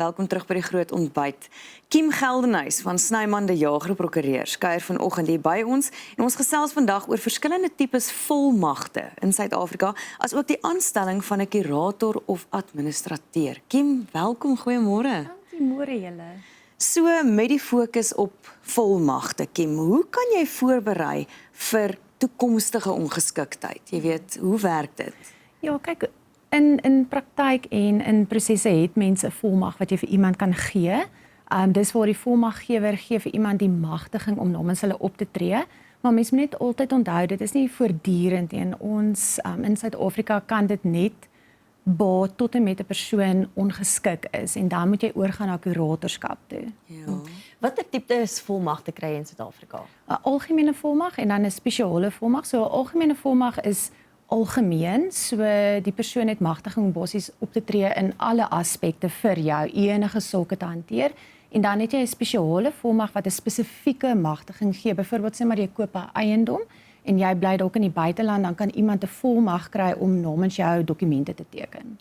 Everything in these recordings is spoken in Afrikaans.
Welkom terug by die groot ontbyt. Kim Geldenhuys van Snyman de Jager Prokureurs kuier vanoggend hier by ons en ons gesels vandag oor verskillende tipes volmagte in Suid-Afrika, asook die aanstelling van 'n kurator of administrateur. Kim, welkom, goeiemôre. Goeiemôre julle. So met die fokus op volmagte, Kim, hoe kan jy voorberei vir toekomstige ongeskiktheid? Jy weet, hoe werk dit? Ja, kyk, in praktyk en in prosesse het mense 'n volmag wat jy vir iemand kan gee. Dis waar die volmaggewer gee vir iemand die magtiging om namens hulle op te tree. Maar mens moet net altyd onthou, dit is nie voortdurend en ons in Suid-Afrika kan dit net baat tot en met 'n persoon ongeskik is en dan moet jy oorgaan na kuratorskap toe. Ja. Watter tipe volmagte kry jy in Suid-Afrika? 'n Algemene volmag en dan 'n spesiale volmag. So 'n algemene volmag is algemeen, so die persoon het magtiging om basies op te tree in alle aspekte vir jou, enige sulke te hanteer. En dan het jy 'n spesiale volmag wat 'n spesifieke magtiging gee. Byvoorbeeld sê maar jy koop 'n eiendom en jy bly dalk in die buiteland, dan kan iemand 'n volmag kry om namens jou dokumente te teken.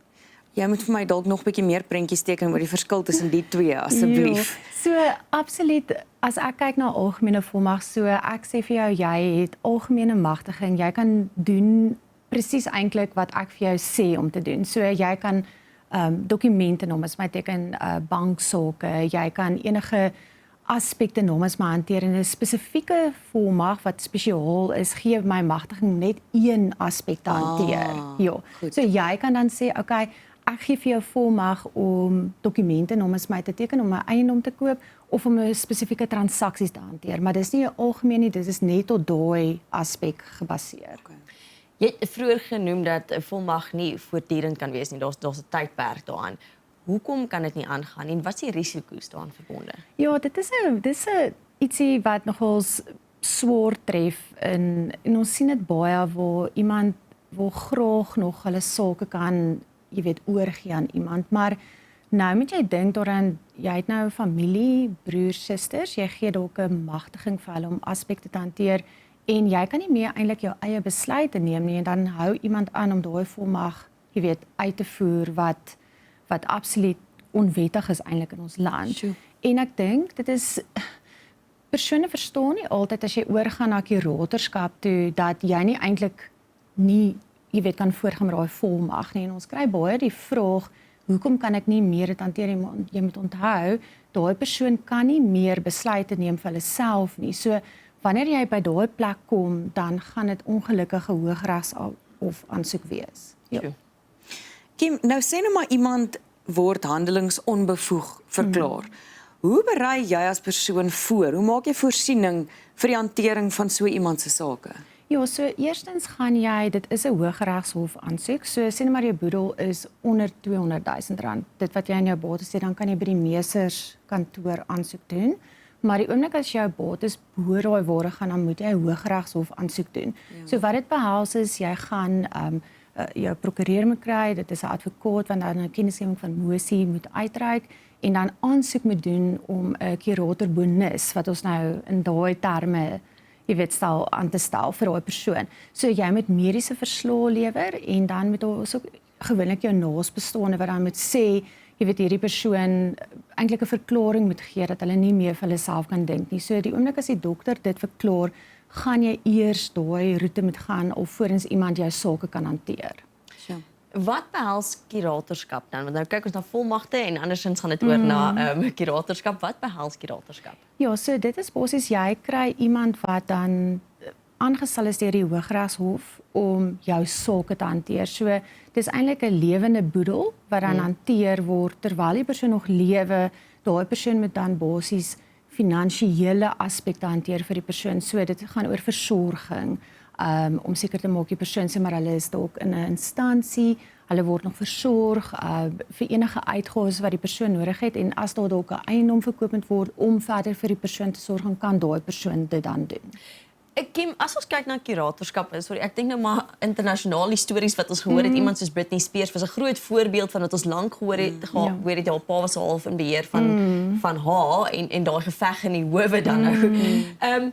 Jy moet vir my dalk nog 'n bietjie meer prentjies teken oor die verskil tussen die twee, asseblief. Jo, so absoluut, as ek kyk na algemene volmag, so ek sê vir jou, jy het algemene magtiging, jy kan doen presies eintlik wat ek vir jou sê om te doen. So jy kan dokumente namens my teken, banksake, jy kan enige aspekte namens my hanteer en 'n spesifieke volmag wat spesiaal is, gee my magtiging net een aspek te hanteer. Ja. Goed. So jy kan dan sê, okay, ek gee vir jou volmag om dokumente namens my te teken om my eiendom te koop of om 'n spesifieke transaksies te hanteer, maar dis nie 'n algemeen nie, dit is net tot daai aspek gebaseer. Okay. Jy het vroeër genoem dat 'n volmag nie voortdurend kan wees nie. Daar's 'n tydperk daaraan. Hoekom kan dit nie aangaan en wat is die risiko's daaraan verbonde? Ja, dit is 'n ietsie wat nogals swaar tref en ons sien dit baie waar iemand wil graag nog hulle sake kan, jy weet, oorgee aan iemand, maar nou moet jy dink daaraan, jy het nou familie, broers, susters, jy gee dalk 'n magtiging vir hulle om aspekte te hanteer en jy kan nie meer eintlik jou eie besluite neem nie en dan hou iemand aan om daai volmag, jy weet, uit te voer wat absoluut onwettig is eintlik in ons land. Sure. En ek dink dit is persone verstaan nie altyd as jy oorgaan na kuratorskap toe dat jy nie eintlik nie, jy weet, kan voorgaan met daai volmag nie. En ons kry baie die vraag, hoekom kan ek nie meer dit hanteer nie? Jy moet onthou, daai persoon kan nie meer besluite neem vir hulle self nie. So wanneer jy by daai plek kom, dan gaan dit ongelukkige Hooggeregshof aansoek wees. Ja. Kim, nou sê nou maar iemand word handelingsonbevoeg verklaar. Hoe berei jy as persoon voor? Hoe maak jy voorsiening vir die hantering van so iemand se sake? Ja, so eerstens gaan jy, dit is 'n Hooggeregshof aansoek, so sê net maar jou boedel is onder R200,000. Dit wat jy in jou bates het, dan kan jy by die meesterskantoor aansoek doen. Maar die oomblik as jou bates bo daai waarde gaan, dan moet jy 'n Hooggeregshof aansoek doen. Ja. So wat dit behels is, jy gaan jou prokureur moet kry, dit is 'n advokaat wat dan 'n kennisgewing van mosie moet uitreik en dan aansoek moet doen om 'n kuratorbonus wat ons nou in daai terme, jy weet, stel aan te stel vir daai persoon. So jy moet mediese verslae lewer en dan moet ons ook gewoonlik jou naasbestaande wat dan moet sê, jy weet, hierdie persoon eintlik 'n verklaring moet gee dat hulle nie meer vir hulle self kan dink nie. So die oomblik as die dokter dit verklaar, gaan jy eers daai roete moet gaan alvorens iemand jou sake kan hanteer. So. Wat behels kuratorskap dan? Want nou kyk ons na volmagte en andersins gaan dit oor na kuratorskap. Wat behels kuratorskap? Ja, so dit is basies jy kry iemand wat dan aangestel is deur die Hooggeregshof om jou sake te hanteer. So dis eintlik 'n lewende boedel wat dan hanteer word terwyl die persoon nog lewe. Daai persoon moet dan basies finansiële aspekte hanteer vir die persoon. So dit gaan oor versorging, om seker te maak die persoon sê maar hulle is dalk in 'n instansie, hulle word nog versorg vir enige uitgawes wat die persoon nodig het en as daar dalk 'n eiendom verkoop moet word om verder vir die persoon te sorg, kan daai persoon dit dan doen. Kim, as ons kyk na kuratorskap, ek dink nou maar internasionale stories wat ons gehoor het, iemand soos Britney Spears was 'n groot voorbeeld van wat ons lank gehoor het, hoor het haar pa was half in beheer van haar en daai geveg in die howe dan nou.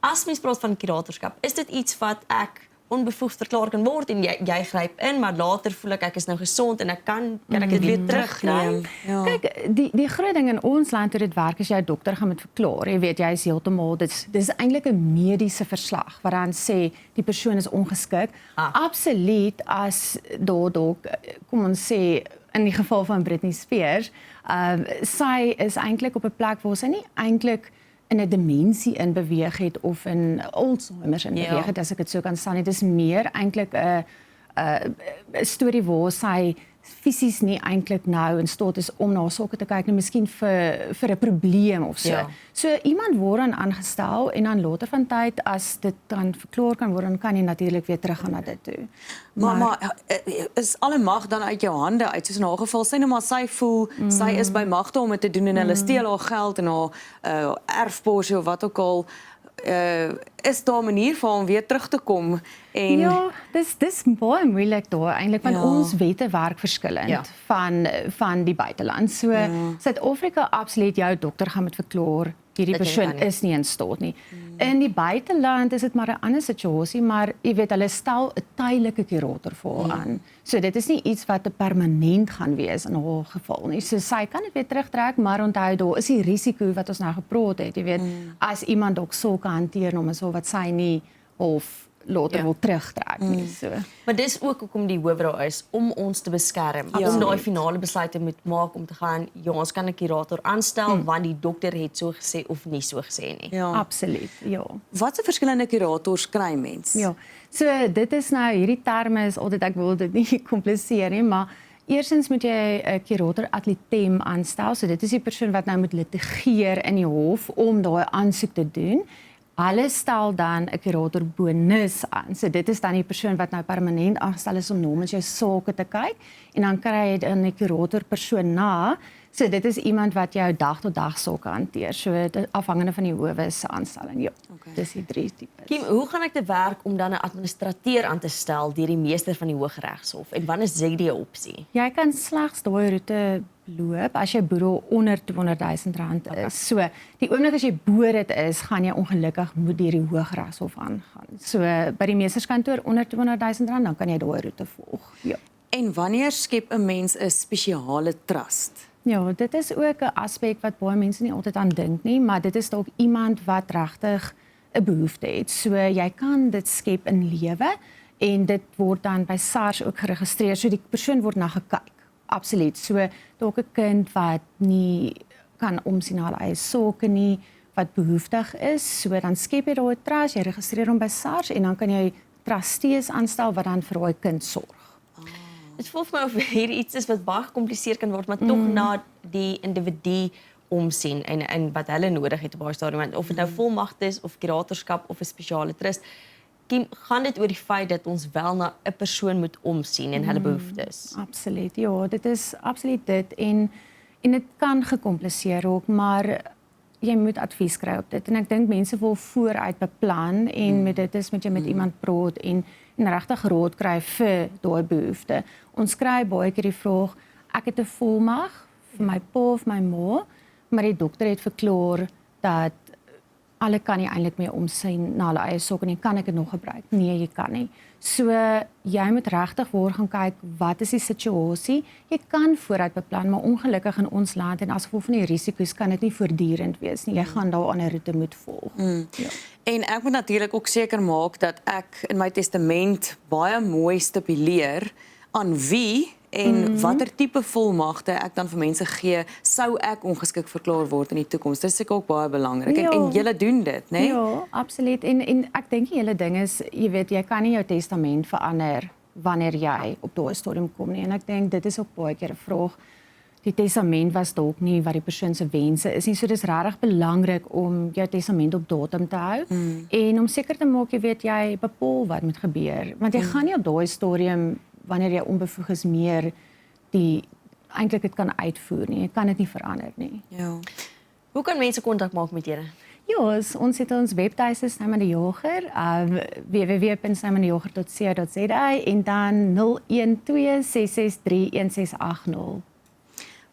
As mens praat van kuratorskap, is dit iets wat ek onbevoegd verklaar kan word en jy gryp in, maar later voel ek is nou gesond en ek kan ek dit weer terugkry. Ja. Kyk, die groot ding in ons land hoe dit werk is jy 'n dokter gaan met verklaar. Jy weet jy is heeltemal dis eintlik 'n mediese verslag wat dan sê die persoon is ongeskik. Absoluut as daar kom ons sê in die geval van Britney Spears, sy is eintlik op 'n plek waar sy nie eintlik in 'n demensie in beweeg het of in Alzheimer's in beweeg het, as ek dit so kan sê. Dit is meer eintlik 'n storie waar sy fisies nie eintlik nou in staat is om na sake te kyk nie, miskien vir 'n probleem of so. Ja. So iemand word dan aangestel en dan later van tyd as dit dan verklaar kan word, dan kan jy natuurlik weer teruggaan na dit toe. Maar is alle mag dan uit jou hande uit? Soos in haar geval, sy nou maar sy voel, sy is by magte om dit te doen en hulle steel haar geld en haar erfporsie of wat ook al. Is daar 'n manier vir hom weer terug te kom en Ja, dis baie moeilik daar eintlik want ons wette werk verskillend van die buiteland. So Suid-Afrika absoluut jou dokter gaan met verklaar hierdie Dat jy persoon kan nie. is nie in staat nie. In die buiteland is dit maar 'n ander situasie, maar jy weet hulle stel 'n tydelike kurator vir haar aan. So dit is nie iets wat 'n permanent gaan wees in haar geval nie. So sy kan dit weer terugtrek, maar onthou daar is die risiko wat ons nou gepraat het, jy weet, as iemand dalk sulke hanteer om so wat sy nie of later wil terugtrek nie. So. Maar dis ook hoekom die hoofraad is om ons te beskerm. Om daai finale besluit te moet maak om te gaan, ja, ons kan 'n kurator aanstel want die dokter het so gesê of nie so gesê nie. Ja. Absoluut, ja. Wat se verskillende kurators kry mens? Ja, so dit is nou, hierdie terme is altyd, ek wil dit nie kompliseer nie, maar eerstens moet jy 'n kurator ad litem aanstel, so dit is die persoon wat nou moet litigeer in die hof om daai aansoek te doen. Hulle stel dan 'n kurator bonus aan. So dit is dan die persoon wat nou permanent aangestel is om namens jou sake te kyk en dan kry jy dan 'n kurator persoon na. So dit is iemand wat jou dag tot dag sake hanteer. So afhangende van die howe se aanstelling. Ja. Okay. Dis die 3 tipes. Kim, hoe gaan ek te werk om dan 'n administrateur aan te stel deur die meester van die Hooggeregshof en wanneer is dit die opsie? Jy kan slegs daai roete loop as jy boedel onder R200,000 is. So, die oomblik as jy bo dit is, gaan jy ongelukkig moet deur die Hooggeregshof aangaan. So, by die meesterskantoor onder R200,000, dan kan jy daai roete volg. Ja. En wanneer skep 'n mens 'n spesiale trust? Ja, dit is ook 'n aspek wat baie mense nie altyd aan dink nie, maar dit is dalk iemand wat regtig 'n behoefte het. So, jy kan dit skep in lewe en dit word dan by SARS ook geregistreer. So, die persoon word na gekyk. Absoluut. So dalk 'n kind wat nie kan omsien na hulle eie sake nie, wat behoeftig is, so dan skep jy daai trust, jy registreer hom by SARS en dan kan jy trustees aanstel wat dan vir daai kind sorg. Dit voel vir my of hier iets is wat baie gecompliseer kan word, maar tog na die individu omsien en wat hulle nodig het op daai stadium, want of dit nou volmagte is of kuratorskap of 'n spesiale trust. Kim, gaan dit oor die feit dat ons wel na 'n persoon moet omsien en hulle behoeftes? Absoluut. Ja, dit is absoluut dit en dit kan gecompliseer raak, maar jy moet advies kry op dit en ek dink mense wil vooruit beplan en met dit is met jy met iemand praat en regtig raad kry vir daai behoefte. Ons kry baie keer die vraag, ek het 'n volmag vir my pa of my ma, maar die dokter het verklaar dat alle kan nie eintlik meer omsien na hulle eie sake nie, kan ek dit nog gebruik? Nee, jy kan nie. So jy moet regtig waar gaan kyk wat is die situasie. Jy kan vooruit beplan, maar ongelukkig in ons land en as gevolg van die risiko's kan dit nie voortdurend wees nie. Jy gaan daar 'n ander roete moet volg. Ja. En ek moet natuurlik ook seker maak dat ek in my testament baie mooi stipuleer aan wie en watter tipe volmagte ek dan vir mense gee sou ek ongeskik verklaar word in die toekoms. Dit is seker ook baie belangrik. Ja. En julle doen dit, né? Ja, absoluut. En ek dink die hele ding is, jy weet, jy kan nie jou testament verander wanneer jy op daai stadium kom nie. En ek dink dit is ook baie keer 'n vraag. Die testament was dalk nie wat die persoon se wense is nie. So dis regtig belangrik om jou testament op datum te hou en om seker te maak jy weet jy bepaal wat moet gebeur. Want jy gaan nie op daai stadium wanneer jy onbevoeg is meer die eintlik dit kan uitvoer nie. Jy kan dit nie verander nie. Ja. Hoe kan mense kontak maak met julle? Ja, ons het ons webtuiste Snyman die Jager, www.snymandejager.co.za en dan 012 663 1680.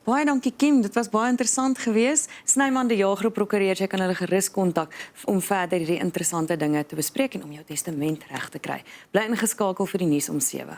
Baie dankie Kim, dit was baie interessant geweest. Snyman die Jager prokureurs, jy kan hulle gerus kontak om verder hierdie interessante dinge te bespreek en om jou testament reg te kry. Bly ingeskakel vir die nuus om 7.